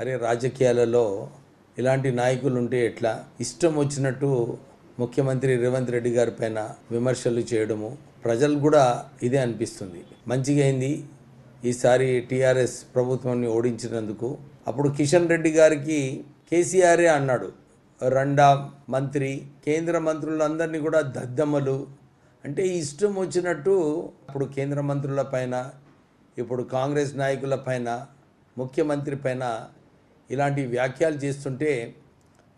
అరే రాజకీయాలలో ఇలాంటి నాయకులు ఉంటే ఎట్లా ఇష్టం వచ్చినట్టు ముఖ్యమంత్రి రేవంత్ రెడ్డి గారి పైన విమర్శలు చేయడము ప్రజలు కూడా ఇదే అనిపిస్తుంది. మంచిగా అయింది ఈసారి టీఆర్ఎస్ ప్రభుత్వాన్ని ఓడించినందుకు. అప్పుడు కిషన్ రెడ్డి గారికి కేసీఆరే అన్నాడు, రెండా మంత్రి కేంద్ర మంత్రులందరినీ కూడా దద్దమ్మలు అంటే ఇష్టం వచ్చినట్టు అప్పుడు కేంద్ర మంత్రుల పైన ఇప్పుడు కాంగ్రెస్ నాయకుల పైన ముఖ్యమంత్రి పైన ఇలాంటి వ్యాఖ్యలు చేస్తుంటే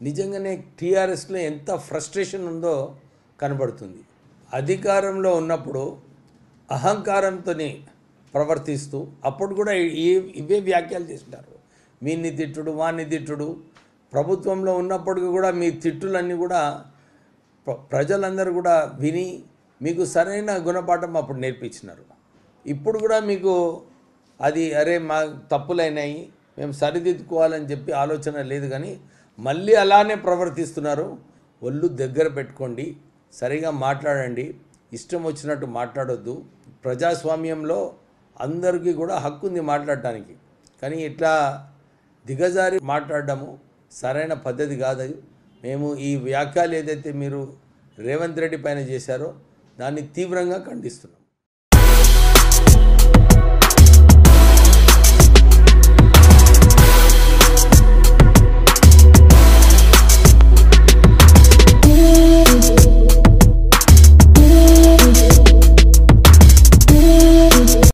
నిజంగానే టీఆర్ఎస్లో ఎంత ఫ్రస్ట్రేషన్ ఉందో కనబడుతుంది. అధికారంలో ఉన్నప్పుడు అహంకారంతో ప్రవర్తిస్తూ అప్పుడు కూడా ఇవే వ్యాఖ్యలు చేస్తుంటారు. వీన్ని తిట్టుడు వాన్ని తిట్టుడు. ప్రభుత్వంలో ఉన్నప్పటికీ కూడా మీ తిట్టులన్నీ కూడా ప్రజలందరూ కూడా విని మీకు సరైన గుణపాఠం అప్పుడు నేర్పించినారు. ఇప్పుడు కూడా మీకు అది అరే మా తప్పులైనాయి మేము సరిదిద్దుకోవాలని చెప్పి ఆలోచన లేదు, కానీ మళ్ళీ అలానే ప్రవర్తిస్తున్నారు. ఒళ్ళు దగ్గర పెట్టుకోండి, సరిగా మాట్లాడండి, ఇష్టం వచ్చినట్టు మాట్లాడొద్దు. ప్రజాస్వామ్యంలో అందరికీ కూడా హక్కు ఉంది మాట్లాడటానికి, కానీ ఇట్లా దిగజారి మాట్లాడడము సరైన పద్ధతి కాదు. మేము ఈ వ్యాఖ్యలు ఏదైతే మీరు రేవంత్ రెడ్డి పైన చేశారో దాన్ని తీవ్రంగా ఖండిస్తున్నాం.